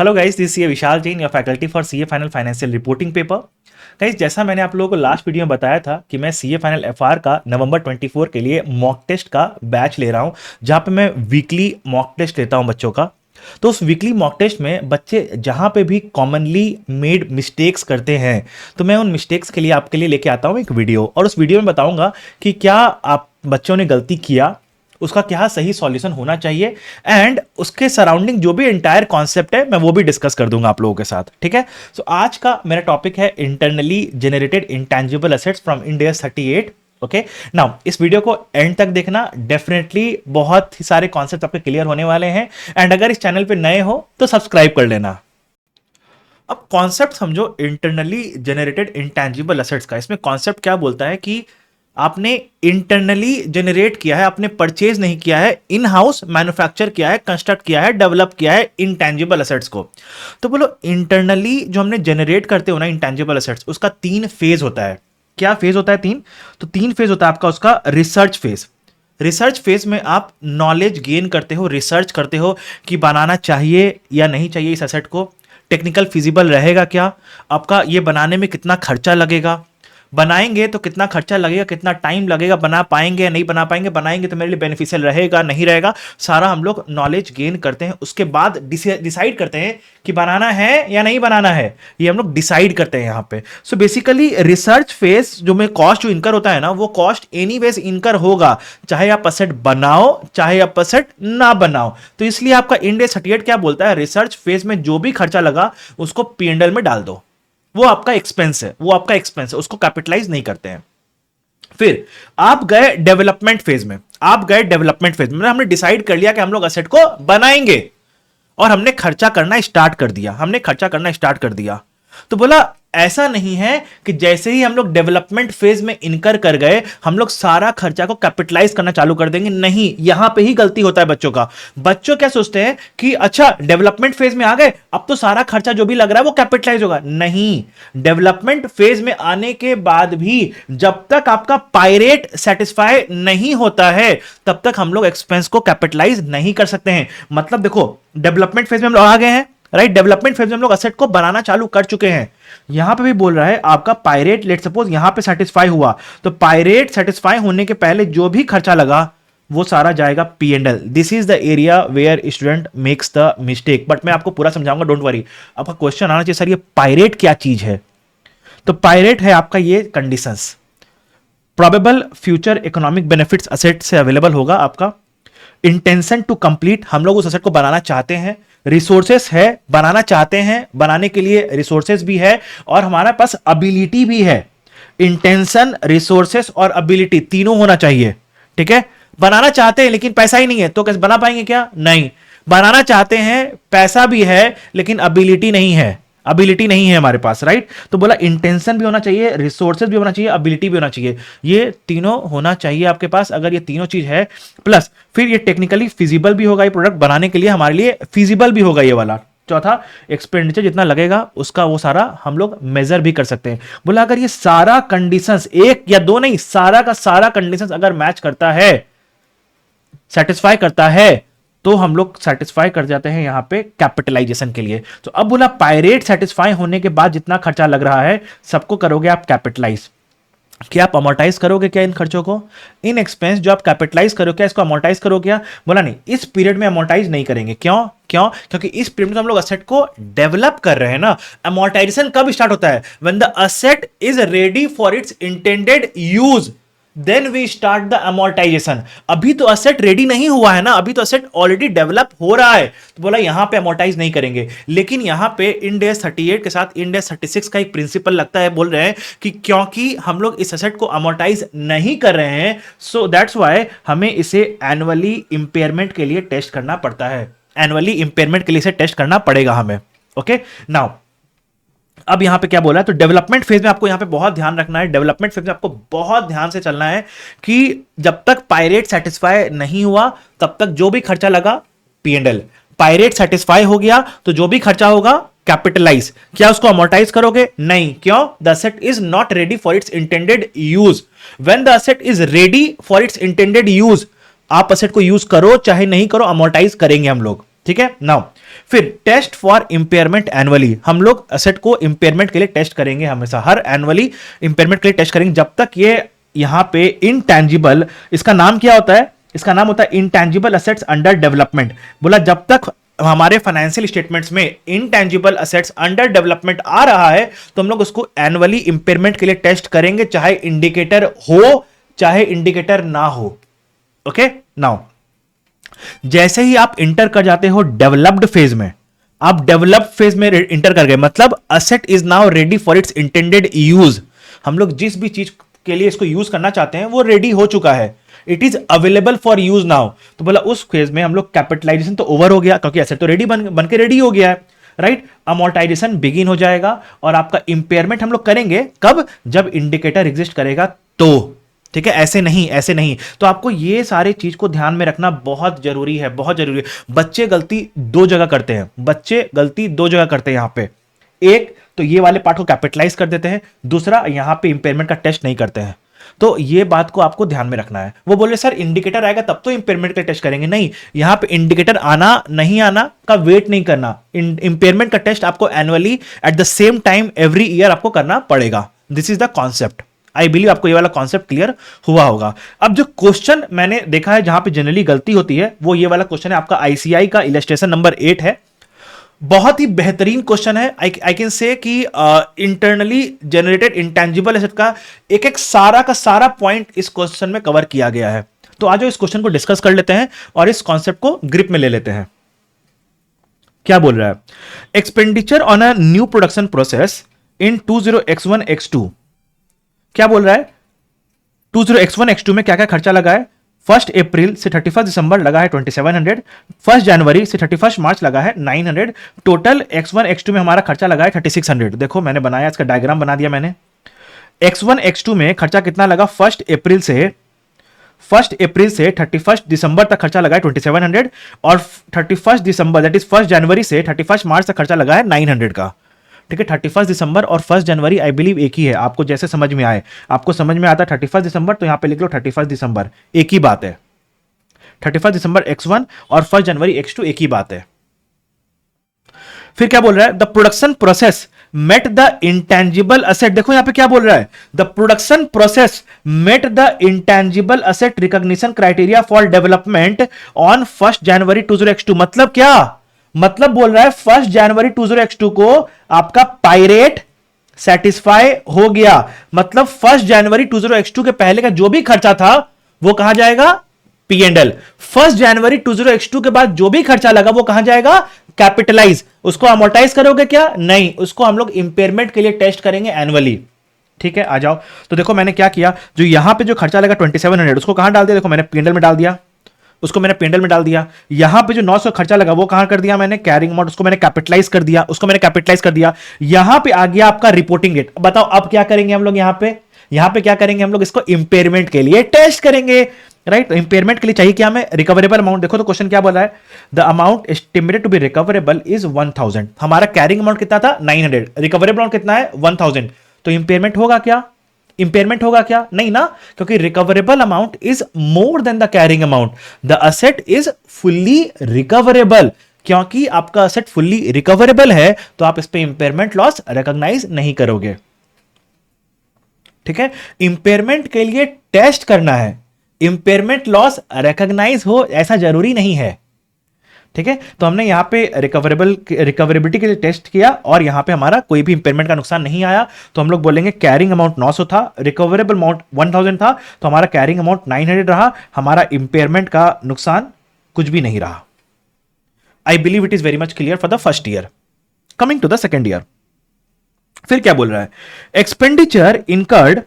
Hello guys, this is Vishal Jain, your faculty for CA final financial reporting paper. Guys, जैसा मैंने आप लोगों को लास्ट वीडियो में बताया था कि मैं सीए फाइनल एफआर का नवंबर 24 के लिए मॉक टेस्ट का बैच ले रहा हूं, जहां पे मैं वीकली मॉक टेस्ट लेता हूं बच्चों का। तो उस वीकली मॉक टेस्ट में बच्चे जहां पे भी कॉमनली मेड मिस्टेक्स करते हैं, तो मैं उन मिस्टेक्स के लिए आपके लिए लेके आता हूं एक वीडियो, और उस वीडियो में बताऊंगा कि क्या आप बच्चों ने गलती किया, उसका क्या सही सॉल्यूशन होना चाहिए, एंड उसके सराउंडिंग जो भी एंटायर कॉन्सेप्ट है मैं वो भी डिस्कस कर दूंगा आप लोगों के साथ। ठीक है, सो आज का मेरा टॉपिक है internally generated intangible assets from Ind AS 38। Okay, now इस वीडियो को एंड तक देखना, डेफिनेटली बहुत ही सारे कॉन्सेप्ट आपके क्लियर होने वाले हैं। एंड अगर इस चैनल पे नए हो तो सब्सक्राइब कर लेना। अब कॉन्सेप्ट समझो इंटरनली जनरेटेड इंटैंजिबल एसेट्स का। इसमें कॉन्सेप्ट क्या बोलता है कि आपने इंटरनली जनरेट किया है, आपने परचेज नहीं किया है, इन हाउस मैन्युफैक्चर किया है, कंस्ट्रक्ट किया है, डेवलप किया है इंटैंजिबल एसेट्स को। तो बोलो इंटरनली जो हमने जनरेट करते हो ना इंटैंजिबल एसेट्स, उसका 3 फेज होता है। क्या फेज होता है? 3। तो 3 फेज होता है आपका उसका रिसर्च फेज। रिसर्च फेज में आप नॉलेज गेन करते हो, रिसर्च करते हो कि बनाना चाहिए या नहीं चाहिए इस एसेट को, टेक्निकल फिजिबल रहेगा क्या, आपका ये बनाने में कितना खर्चा लगेगा, बनाएंगे तो कितना खर्चा लगेगा, कितना टाइम लगेगा, बना पाएंगे या नहीं बना पाएंगे, बनाएंगे तो मेरे लिए बेनिफिशियल रहेगा नहीं रहेगा, सारा हम लोग नॉलेज गेन करते हैं। उसके बाद डिसाइड करते हैं कि बनाना है या नहीं बनाना है, ये हम लोग डिसाइड करते हैं यहाँ पे। सो बेसिकली रिसर्च फेज जो में कॉस्ट जो इनकर होता है ना, वो कॉस्ट एनीवेज इनकर होगा, चाहे आप असेट बनाओ चाहे आप असेट ना बनाओ। तो इसलिए आपका इंड AS 38 क्या बोलता है, रिसर्च फेज में जो भी खर्चा लगा उसको P&L में डाल दो, वो आपका एक्सपेंस है, वो आपका एक्सपेंस है, उसको कैपिटलाइज नहीं करते हैं। फिर आप गए डेवलपमेंट फेज में, मतलब हमने डिसाइड कर लिया कि हम लोग असेट को बनाएंगे और हमने खर्चा करना स्टार्ट कर दिया। तो बोला ऐसा नहीं है कि जैसे ही हम लोग डेवलपमेंट फेज में इनकर कर गए हम लोग सारा खर्चा को कैपिटलाइज करना चालू कर देंगे। नहीं, यहां पे ही गलती होता है बच्चों का। बच्चों क्या सोचते हैं कि अच्छा डेवलपमेंट फेज में आ गए, अब तो सारा खर्चा जो भी लग रहा है वो कैपिटलाइज होगा। नहीं, डेवलपमेंट फेज में आने के बाद भी जब तक आपका पायरेट सेटिस्फाई नहीं होता है तब तक हम लोग एक्सपेंस को कैपिटलाइज नहीं कर सकते हैं। मतलब देखो, डेवलपमेंट फेज में हम लोग आ गए हैं, राइट, डेवलपमेंट फेज में हम लोग असेट को बनाना चालू कर चुके हैं। यहां पे भी बोल रहा है आपका पायरेट, लेट सपोज यहां पे सेटिस्फाई हुआ, तो पायरेट सेटिस्फाई होने के पहले जो भी खर्चा लगा वो सारा जाएगा P&L। This is the area where student makes the mistake, but मैं आपको पूरा समझाऊंगा, डोंट वरी। आपका क्वेश्चन आना चाहिए सर ये पायरेट क्या चीज है। तो पायरेट है आपका ये conditions, probable future economic benefits asset से अवेलेबल होगा आपका, इंटेंशन टू कंप्लीट, हम लोग उस असेट को बनाना चाहते हैं, रिसोर्सेस है, बनाना चाहते हैं, बनाने के लिए रिसोर्सेस भी है, और हमारे पास अबिलिटी भी है। इंटेंशन, रिसोर्सेस और अबिलिटी तीनों होना चाहिए। ठीक है, बनाना चाहते हैं लेकिन पैसा ही नहीं है तो कैसे बना पाएंगे? क्या नहीं, बनाना चाहते हैं, पैसा भी है लेकिन अबिलिटी नहीं है हमारे पास, राइट। तो बोला इंटेंशन भी होना चाहिए, रिसोर्सेज भी होना चाहिए, अबिलिटी भी होना चाहिए, ये तीनों होना चाहिए आपके पास। अगर ये तीनों चीज है, प्लस फिर ये टेक्निकली फिजिबल भी होगा, ये प्रोडक्ट बनाने के लिए हमारे लिए फिजिबल भी होगा ये वाला। चौथा, एक्सपेंडिचर जितना लगेगा उसका वो सारा हम लोग मेजर भी कर सकते हैं। बोला अगर ये सारा कंडीशंस, एक या दो नहीं, सारा का सारा कंडीशंस अगर मैच करता है, सेटिस्फाई करता है, तो हम लोग सेटिस्फाई कर जाते हैं यहां पे कैपिटलाइजेशन के लिए। तो अब बोला पायरेट सेटिस्फाई होने के बाद जितना खर्चा लग रहा है सबको करोगे आप कैपिटलाइज। क्या आप अमोर्टाइज करोगे क्या इन खर्चों को? इन एक्सपेंस जो आप कैपिटलाइज करोगे क्या इसको अमोर्टाइज करोगे क्या? बोला नहीं, इस पीरियड में अमोर्टाइज नहीं करेंगे। क्योंकि इस पीरियड में हम लोग असेट को डेवलप कर रहे हैं ना। अमोर्टाइजेशन कब स्टार्ट होता है? When the asset is ready for its intended use, then we start the amortization. अभी तो असेट रेडी नहीं हुआ है ना, अभी तो असेट ऑलरेडी डेवलप हो रहा है, तो बोला यहां पे अमोर्टाइज नहीं करेंगे। लेकिन यहां पे इंड AS 38 के साथ इंड AS 36 का एक प्रिंसिपल लगता है, बोल रहे हैं कि क्योंकि हम लोग इस असेट को अमोर्टाइज नहीं कर रहे हैं, सो दैट्स व्हाई हमें इसे एनुअली इंपेयरमेंट के लिए टेस्ट करना पड़ता है। एनुअली इंपेयरमेंट के लिए इसे टेस्ट करना पड़ेगा हमें। ओके, नाउ अब यहां पे क्या बोला है, तो डेवलपमेंट फेज में आपको यहां पे बहुत ध्यान रखना है, डेवलपमेंट फेज में आपको बहुत ध्यान से चलना है कि जब तक पायरेट सेटिस्फाई नहीं हुआ तब तक जो भी खर्चा लगा P&L, पायरेट सेटिस्फाई हो गया तो जो भी खर्चा होगा कैपिटलाइज। क्या उसको अमोर्टाइज करोगे? नहीं। क्यों? The asset is not ready for its intended use. When the asset is ready for its intended use, आप असेट को यूज करो चाहे नहीं करो, अमोर्टाइज करेंगे हम लोग। ठीक है, नाउ फिर टेस्ट फॉर इंपेयरमेंट एनुअली, हम लोग असेट को इंपेयरमेंट के लिए टेस्ट करेंगे, हमेशा हर एनुअली इंपेयरमेंट के लिए टेस्ट करेंगे जब तक ये यहां पे इनटैंजिबल, इसका नाम क्या होता है, इसका नाम होता है इंटैंजिबल असेट्स अंडर डेवलपमेंट। बोला जब तक हमारे फाइनेंशियल स्टेटमेंट्स में इनटैंजिबल असेट्स अंडर डेवलपमेंट आ रहा है तो हम लोग उसको एनुअली इंपेयरमेंट के लिए टेस्ट करेंगे, चाहे इंडिकेटर हो चाहे इंडिकेटर ना हो। ओके नाउ जैसे ही आप इंटर कर जाते हो डेवलप्ड फेज में, आप डेवलप्ड फेज में इंटर कर गए, मतलब asset is now ready for its intended use. हम लोग जिस भी चीज के लिए इसको यूज करना चाहते हैं वो रेडी हो चुका है, it is available for use now. तो बोला उस फेज में हम लोग कैपिटलाइजेशन तो ओवर हो गया क्योंकि एसेट तो रेडी बन के रेडी हो गया है, राइट। अमोर्टाइजेशन बिगिन हो जाएगा और आपका इंपेयरमेंट हम लोग करेंगे कब, जब इंडिकेटर एग्जिस्ट करेगा तो, ठीक है, ऐसे नहीं ऐसे नहीं। तो आपको ये सारे चीज को ध्यान में रखना बहुत जरूरी है, बहुत जरूरी है। बच्चे गलती दो जगह करते हैं, बच्चे गलती दो जगह करते हैं यहां पे, एक तो ये वाले पार्ट को कैपिटलाइज कर देते हैं, दूसरा यहां पे इंपेयरमेंट का टेस्ट नहीं करते हैं। तो ये बात को आपको ध्यान में रखना है। वो बोले सर इंडिकेटर आएगा तब तो इंपेयरमेंट का टेस्ट करेंगे, नहीं, यहां पे इंडिकेटर आना नहीं आना का वेट नहीं करना, इंपेयरमेंट का टेस्ट आपको annually at the same time every year आपको करना पड़ेगा। This is the concept. I believe आपको ये वाला कॉन्सेप्ट क्लियर हुआ होगा। अब जो क्वेश्चन मैंने देखा है जहां पे जनरली गलती होती है वो ये वाला क्वेश्चन है आपका आईसीआई का इलस्ट्रेशन नंबर 8 है। बहुत ही बेहतरीन क्वेश्चन है। आई कैन से कि इंटरनली जनरेटेड इंटेंजिबल एसेट का एक एक सारा का सारा पॉइंट इस क्वेश्चन में कवर किया गया है। तो आज इस क्वेश्चन को डिस्कस कर लेते हैं और इस कॉन्सेप्ट को ग्रिप में ले लेते हैं। क्या बोल रहा है, expenditure on a new production process in 20x1x2। क्या बोल रहा है, 20x1x2 में क्या क्या खर्चा लगा है। 1 अप्रैल से 31 दिसंबर लगा है 2700, 1 जनवरी से 31 मार्च लगा है 900, टोटल x1 x2 में हमारा खर्चा लगा है 3600। देखो मैंने बनाया, इसका डायग्राम बना दिया मैंने। x1 x2 में खर्चा कितना लगा, 1 अप्रैल से 31 दिसंबर तक खर्चा लगा है 2700 और 31 दिसंबर दैट इज 1 जनवरी से 31 मार्च तक खर्चा लगा है 900 का। ठीक है, 31 दिसंबर और 1 जनवरी आई बिलीव एक ही है, आपको जैसे समझ में आए। आपको समझ में आता है 31 दिसंबर तो यहां पे लिख लो 31 दिसंबर, एक ही बात है। 31 दिसंबर x1 और 1 जनवरी x2 एक ही बात है। फिर क्या बोल रहा है, the production process met the intangible asset. देखो यहां पे क्या बोल रहा है, the production process met the intangible asset recognition criteria for development on 1 January 20x2। मतलब क्या, मतलब बोल रहा है 1 जनवरी 20x2 को आपका पायरेट सेटिस्फाई हो गया। मतलब 1 जनवरी 20x2 के पहले का जो भी खर्चा था वो कहां जाएगा, P&L। 1 जनवरी 20x2 के बाद जो भी खर्चा लगा वो कहां जाएगा, कैपिटलाइज। उसको अमोर्टाइज करोगे क्या, नहीं, उसको हम लोग इंपेयरमेंट के लिए टेस्ट करेंगे एनुअली। ठीक है, आ जाओ। तो देखो मैंने क्या किया, जो यहां पे जो खर्चा लगा 2700 उसको कहां डाल दिया, देखो मैंने P&L में डाल दिया, उसको मैंने P&L में डाल दिया। यहां पे जो 900 खर्चा लगा वो कहां कर दिया मैंने, कैरिंग अमाउंट, उसको मैंने कैपिटलाइज कर दिया, उसको मैंने कैपिटलाइज कर दिया। यहां पे आ गया आपका रिपोर्टिंग डेट। बताओ अब क्या करेंगे हम लोग, यहां पे क्या करेंगे हम लोग, इसको इंपेयरमेंट के लिए टेस्ट करेंगे, राइट। तो इंपेयरमेंट के लिए चाहिए क्या हमें, रिकवरेबल अमाउंट। देखो तो क्वेश्चन क्या बोला है, the amount estimated to be recoverable is 1000। हमारा कैरिंग अमाउंट कितना था, 900, रिकवरेबल अमाउंट कितना है 1000। तो इंपेयरमेंट होगा क्या, इंपेयरमेंट होगा क्या, नहीं ना, क्योंकि recoverable amount is more than the carrying amount. The asset is fully recoverable. क्योंकि आपका असेट फुल्ली रिकवरेबल है तो आप इस पे इंपेयरमेंट लॉस रिकॉग्नाइज नहीं करोगे। ठीक है, इंपेयरमेंट के लिए टेस्ट करना है, इंपेयरमेंट लॉस रिकॉग्नाइज हो ऐसा जरूरी नहीं है। ठीक है, तो हमने यहां पे रिकवरेबिलिटी के लिए टेस्ट किया और यहां पे हमारा कोई भी इंपेयरमेंट का नुकसान नहीं आया। तो हम लोग बोलेंगे कैरिंग अमाउंट 900 था, रिकवरेबल अमाउंट 1000 था, तो हमारा कैरिंग अमाउंट 900 रहा, हमारा इंपेयरमेंट का नुकसान कुछ भी नहीं रहा। I believe it is very much clear for the first year. Coming to the second year, फिर क्या बोल रहा है, expenditure incurred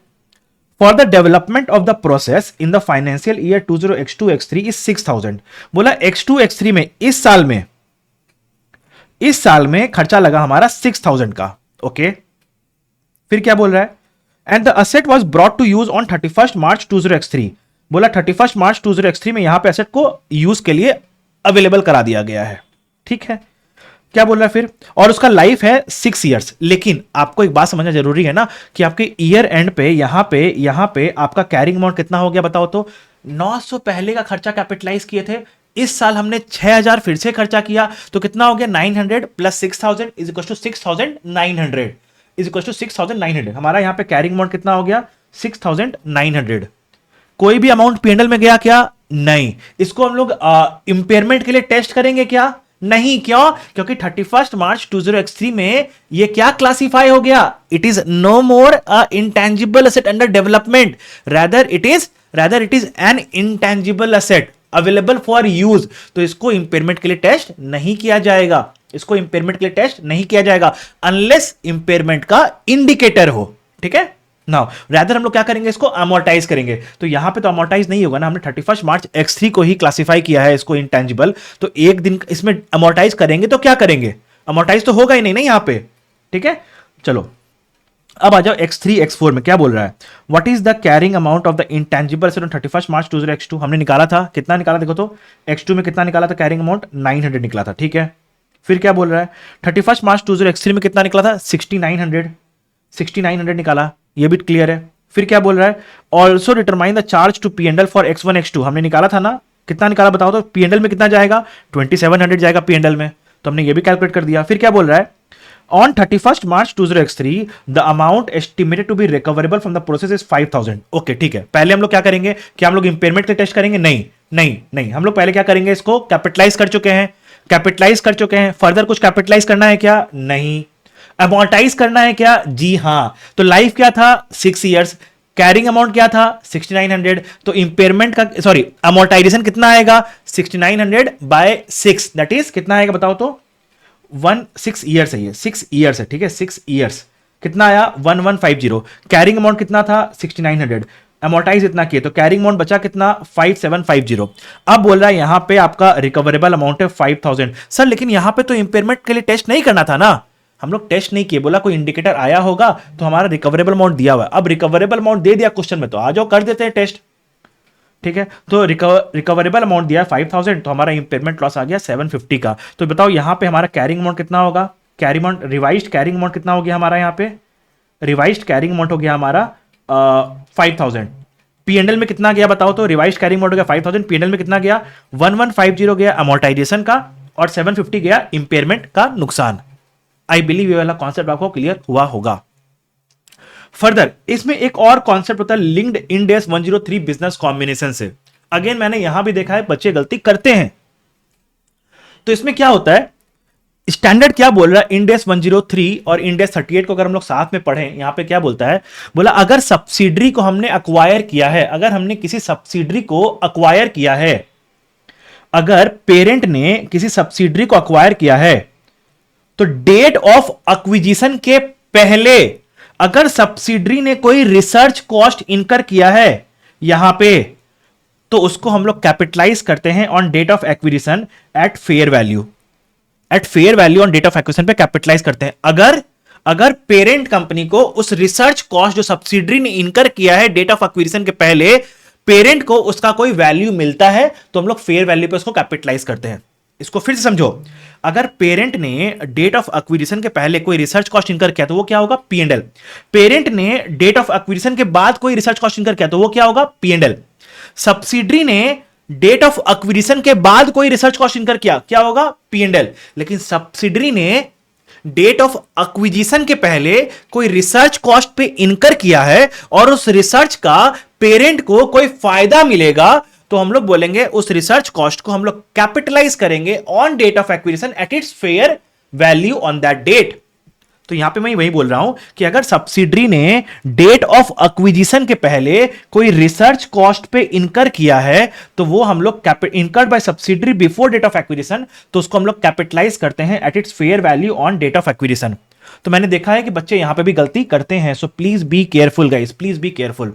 for the development of the process in the financial year 20x2x3 is 6000। बोला x2x3 में इस साल में खर्चा लगा हमारा 6000 का। ओके, फिर क्या बोल रहा है, and the asset was brought to use on 31 March 20x3। बोला 31 मार्च 20x3 में यहां पे एसेट को यूज के लिए अवेलेबल करा दिया गया है। ठीक है, क्या बोल रहा है फिर, और उसका लाइफ है 6 इयर्स। लेकिन आपको एक बात समझना जरूरी है ना कि आपके ईयर एंड पे यहां पे आपका कैरिंग अमाउंट कितना हो गया बताओ तो, 900 पहले का खर्चा कैपिटलाइज किए थे, इस साल हमने 6000 फिर से खर्चा किया, तो कितना हो गया 900 plus 6000 is equal to 6900 is equal to 6900। हमारा यहां पे कैरिंग अमाउंट कितना हो गया 6900। कोई भी अमाउंट पीएनएल में गया क्या? नहीं। इसको हम लोग इंपेयरमेंट के लिए टेस्ट करेंगे क्या? नहीं। क्यों? क्योंकि 31 मार्च 2023 में ये क्या क्लासिफाई हो गया? It is no more a intangible asset under development, rather it is an intangible asset available for use. तो इसको इंपेयरमेंट के लिए टेस्ट नहीं किया जाएगा, इसको इंपेयरमेंट के लिए टेस्ट नहीं किया जाएगा अनलेस इंपेयरमेंट का इंडिकेटर हो। ठीक है नाउ, रैदर हम लोग क्या करेंगे, इसको अमोर्टाइज करेंगे। तो यहां पे तो अमोर्टाइज नहीं होगा ना, हमने 31 मार्च X3 को ही क्लासिफाई किया है इसको इंटेंजिबल, तो एक दिन इसमें अमोर्टाइज करेंगे तो क्या करेंगे, अमोर्टाइज तो होगा ही नहीं ना यहां पे। ठीक है चलो अब आ जाओ X3 X4 में क्या बोल रहा है, what is the carrying amount of the intangible asset on 31 मार्च 2022। हमने निकाला था, कितना निकाला देखो तो, X2 में कितना निकाला था कैरिंग अमाउंट 900 निकला था। ठीक है फिर क्या बोल रहा है 31 मार्च 2023 में कितना निकला था 6900 निकाला, ये भी क्लियर है। फिर क्या बोल रहा है, also determine the charge to P&L for X1 X2, हमने निकाला था ना, कितना निकाला बताओ तो, P&L में कितना जाएगा 2700 जाएगा P&L में, तो हमने ये भी कैलकुलेट कर दिया। फिर क्या बोल रहा है, on 31 March 2023 the amount estimated to be recoverable from the process is 5000। Okay ठीक है, पहले हम लोग क्या करेंगे, क्या हम लोग इंपेयरमेंट के टेस्ट करेंगे? नहीं नहीं नहीं, हम लोग पहले क्या करेंगे, इसको कैपिटलाइज कर चुके हैं, फर्दर कुछ कैपिटलाइज करना है क्या? नहीं। अमोर्टाइज करना है क्या? जी हां। तो लाइफ क्या था 6 इयर्स, कैरिंग अमाउंट क्या था 6900, तो इंपेयरमेंट का सॉरी अमोर्टाइजेशन कितना आएगा 6900 बाय 6, दैट इज कितना आएगा बताओ तो, 6 इयर्स है ये, 6 इयर्स है। ठीक है 6 इयर्स कितना आया 1150। कैरिंग अमाउंट कितना था 6900, अमोर्टाइज इतना किए तो कैरिंग अमाउंट बचा कितना 5750। अब बोल रहा है यहां पे आपका रिकवरेबल अमाउंट है 5000। सर लेकिन यहां पे तो इंपेयरमेंट के लिए टेस्ट नहीं करना था ना, हम लोग टेस्ट नहीं किए, बोला कोई इंडिकेटर आया होगा तो हमारा रिकवरेबल अमाउंट दिया हुआ है। अब रिकवरेबल अमाउंट दे दिया क्वेश्चन में, तो आ जाओ कर देते हैं टेस्ट। ठीक है तो रिकवरेबल अमाउंट दिया 5000, तो हमारा इंपेयरमेंट लॉस आ गया 750 का। तो बताओ यहां पे हमारा कैरिंग अमाउंट कितना होगा, carrying amount revised carrying amount कितना हो गया हमारा, यहां पे रिवाइज्ड कैरिंग अमाउंट हो गया हमारा 5000। P&L में कितना गया बताओ तो, रिवाइज्ड कैरिंग अमाउंट हो गया 5000, P&L में कितना गया 1150 गया अमोर्टाइजेशन का, और 750 गया इंपेयरमेंट का नुकसान। आई बिलीव ये वाला कॉन्सेप्ट आपको क्लियर हुआ होगा। फर्दर इसमें एक और कॉन्सेप्ट होता है linked Ind AS 103 business combination से। अगेन मैंने यहां भी देखा है बच्चे गलती करते हैं, तो इसमें क्या होता है, स्टैंडर्ड क्या बोल रहा है, इंड AS 103 और इंड AS 38 को अगर हम लोग साथ में पढ़ें, यहां पे क्या बोलता है, बोला अगर सब्सिडरी को हमने अक्वायर किया है, अगर हमने किसी सब्सिडरी को अक्वायर किया है, अगर पेरेंट ने किसी सब्सिडरी को अक्वायर किया है, तो डेट ऑफ एक्विजिशन के पहले अगर सब्सिडरी ने कोई रिसर्च कॉस्ट इनकर किया है यहां पे, तो उसको हम लोग कैपिटलाइज करते हैं on date of acquisition at fair value, on date of acquisition पे कैपिटलाइज करते हैं। अगर पेरेंट कंपनी को उस रिसर्च कॉस्ट जो सब्सिडरी ने इनकर किया है डेट ऑफ एक्विजिशन के पहले, पेरेंट को उसका कोई वैल्यू मिलता है, तो हम लोग फेयर वैल्यू पे उसको कैपिटलाइज करते हैं। इसको फिर से समझो, अगर पेरेंट ने डेट ऑफ एक्विजिशन के पहले कोई रिसर्च कॉस्ट इनकर किया तो वो क्या होगा P&L। पेरेंट ने डेट ऑफ एक्विजिशन के बाद कोई रिसर्च कॉस्ट इनकर किया तो वो क्या होगा P&L। सब्सिडरी ने डेट ऑफ एक्विजिशन के बाद कोई रिसर्च कॉस्ट इनकर किया, क्या होगा P&L। लेकिन सब्सिडरी ने डेट ऑफ एक्विजिशन के पहले कोई रिसर्च कॉस्ट पे इनकर किया है और उस रिसर्च का पेरेंट को कोई फायदा मिलेगा, तो हम लोग बोलेंगे उस रिसर्च कॉस्ट को हम लोग कैपिटलाइज करेंगे on date of acquisition at its fair value on that date. तो यहां पे मैं वही बोल रहा हूं कि अगर सब्सिडरी ने डेट ऑफ एक्विजिशन के पहले कोई रिसर्च कॉस्ट पे इनकर किया है, तो वो हम लोग incurred by subsidiary before date of acquisition, तो उसको हम लोग कैपिटलाइज करते हैं at its fair value on date of acquisition. तो मैंने देखा है कि बच्चे यहां पे भी गलती करते हैं, so please be careful guys, please be careful.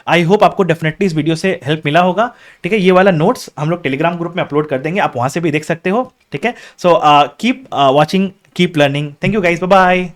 I hope आपको डेफिनेटली इस वीडियो से हेल्प मिला होगा। ठीक है, ये वाला नोट्स हम लोग टेलीग्राम ग्रुप में अपलोड कर देंगे, आप वहां से भी देख सकते हो। ठीक है, so keep watching, keep learning. Thank you guys, bye bye.